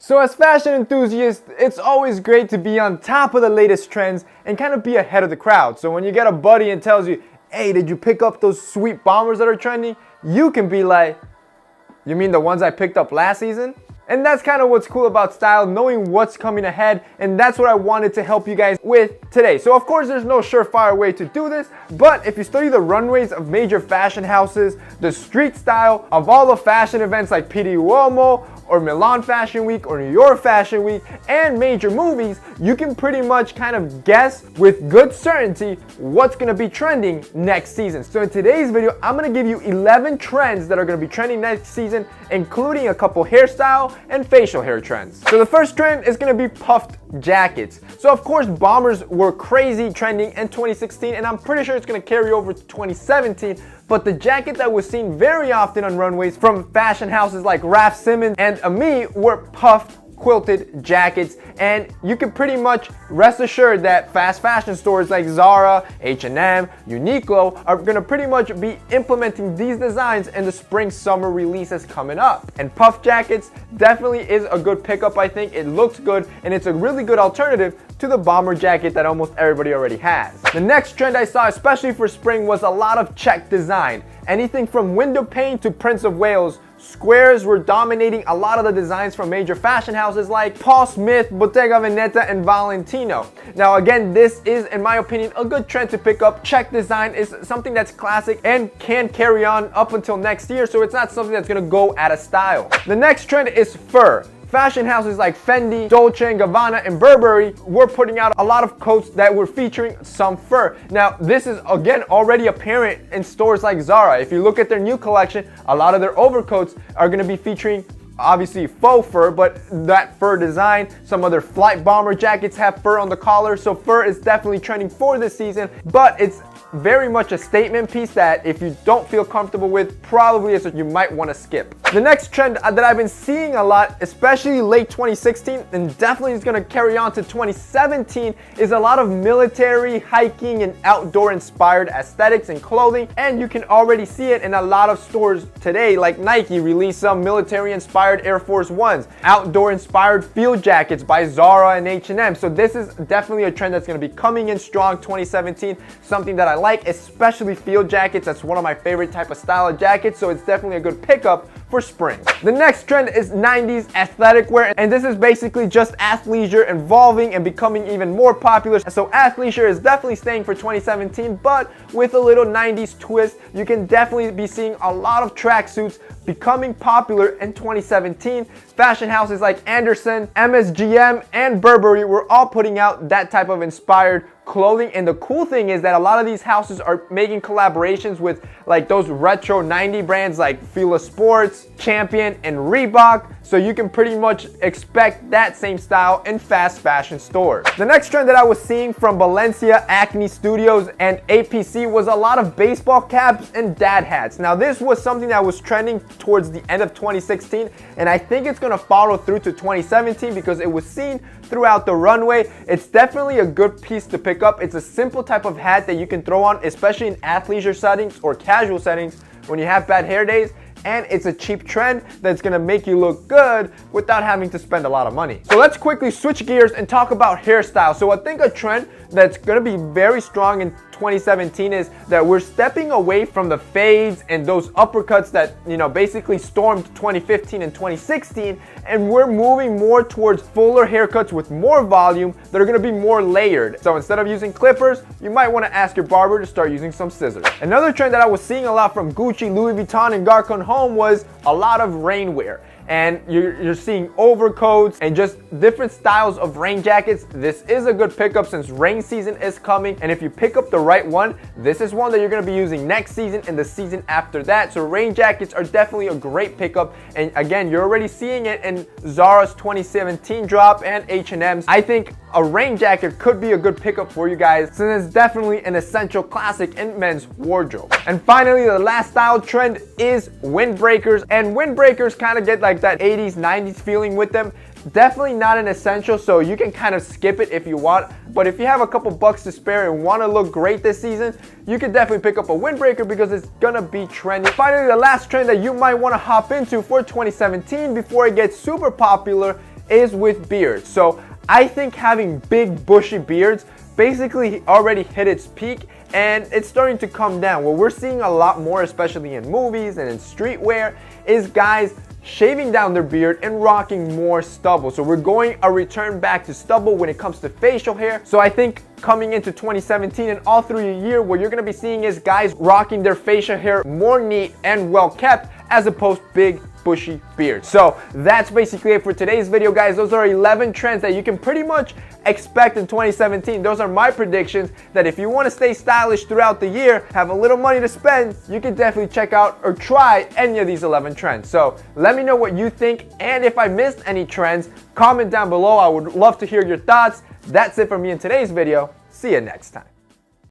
So as fashion enthusiasts, it's always great to be on top of the latest trends and kind of be ahead of the crowd. So when you get a buddy and tells you, hey, did you pick up those sweet bombers that are trending? You can be like, you mean the ones I picked up last season? And that's kind of what's cool about style, knowing what's coming ahead, and that's what I wanted to help you guys with today. So of course there's no surefire way to do this, but if you study the runways of major fashion houses, the street style of all the fashion events like PD Uomo, or Milan Fashion Week, or New York Fashion Week, and major movies, you can pretty much kind of guess with good certainty what's gonna be trending next season. So in today's video, I'm gonna give you 11 trends that are gonna be trending next season, including a couple hairstyle and facial hair trends. So the first trend is gonna be puffed jackets. So of course bombers were crazy trending in 2016, and I'm pretty sure it's gonna carry over to 2017. But the jacket that was seen very often on runways from fashion houses like Raf Simons and Ami were puffed quilted jackets, and you can pretty much rest assured that fast fashion stores like Zara, H&M, Uniqlo are gonna pretty much be implementing these designs in the spring summer releases coming up. And puff jackets definitely is a good pickup. I think it looks good and it's a really good alternative to the bomber jacket that almost everybody already has. The next trend I saw, especially for spring, was a lot of check design. Anything from window pane to Prince of Wales. Squares were dominating a lot of the designs from major fashion houses like Paul Smith, Bottega Veneta, and Valentino. Now again, this is, in my opinion, a good trend to pick up. Check design is something that's classic and can carry on up until next year, so it's not something that's gonna go out of style. The next trend is fur. Fashion houses like Fendi, Dolce & Gabbana, and Burberry were putting out a lot of coats that were featuring some fur. Now, this is again already apparent in stores like Zara. If you look at their new collection, a lot of their overcoats are going to be featuring obviously faux fur, but that fur design. Some other flight bomber jackets have fur on the collar, so fur is definitely trending for this season, but it's very much a statement piece that if you don't feel comfortable with, probably is what you might want to skip. The next trend that I've been seeing a lot, especially late 2016 and definitely is going to carry on to 2017, is a lot of military, hiking, and outdoor inspired aesthetics and clothing, and you can already see it in a lot of stores today. Like Nike released some military inspired Air Force Ones, outdoor inspired field jackets by Zara and H&M. So this is definitely a trend that's going to be coming in strong 2017, something that I like, especially field jackets. That's one of my favorite type of style of jackets, so it's definitely a good pickup for spring. The next trend is 90s athletic wear, and this is basically just athleisure evolving and becoming even more popular. So athleisure is definitely staying for 2017, but with a little 90s twist. You can definitely be seeing a lot of tracksuits becoming popular in 2017. Fashion houses like Anderson, MSGM, and Burberry were all putting out that type of inspired clothing, and the cool thing is that a lot of these houses are making collaborations with like those retro 90 brands like Fila Sports, Champion, and Reebok, so you can pretty much expect that same style in fast fashion stores. The next trend that I was seeing from Valencia, Acne Studios, and APC was a lot of baseball caps and dad hats. Now this was something that was trending towards the end of 2016, and I think it's gonna follow through to 2017 because it was seen throughout the runway. It's definitely a good piece to pick up. It's a simple type of hat that you can throw on, especially in athleisure settings or casual settings when you have bad hair days, and it's a cheap trend that's gonna make you look good without having to spend a lot of money. So let's quickly switch gears and talk about hairstyle. So I think a trend that's gonna be very strong in 2017 is that we're stepping away from the fades and those uppercuts that, you know, basically stormed 2015 and 2016, and we're moving more towards fuller haircuts with more volume that are going to be more layered. So instead of using clippers, you might want to ask your barber to start using some scissors. Another trend that I was seeing a lot from Gucci, Louis Vuitton, and Garcon Home was a lot of rainwear. And you're seeing overcoats and just different styles of rain jackets. This is a good pickup since rain season is coming, and if you pick up the right one, this is one that you're going to be using next season and the season after that. So rain jackets are definitely a great pickup, and again, you're already seeing it in Zara's 2017 drop and H&M's. I think a rain jacket could be a good pickup for you guys since it's definitely an essential classic in men's wardrobe. And finally, the last style trend is windbreakers, and windbreakers kind of get like that 80s, 90s feeling with them. Definitely not an essential, so you can kind of skip it if you want. But if you have a couple bucks to spare and want to look great this season, you can definitely pick up a windbreaker because it's gonna be trendy. Finally, the last trend that you might want to hop into for 2017 before it gets super popular is with beards. So I think having big bushy beards basically already hit its peak and it's starting to come down. What we're seeing a lot more, especially in movies and in streetwear, is guys shaving down their beard and rocking more stubble. So we're going a return back to stubble when it comes to facial hair. So I think coming into 2017 and all through the year, what you're gonna be seeing is guys rocking their facial hair more neat and well kept as opposed to big bushy beards. So that's basically it for today's video, guys. Those are 11 trends that you can pretty much expect in 2017. Those are my predictions that if you want to stay stylish throughout the year, have a little money to spend, you can definitely check out or try any of these 11 trends. So let me know what you think, and if I missed any trends, comment down below. I would love to hear your thoughts. That's it for me in today's video. See you next time.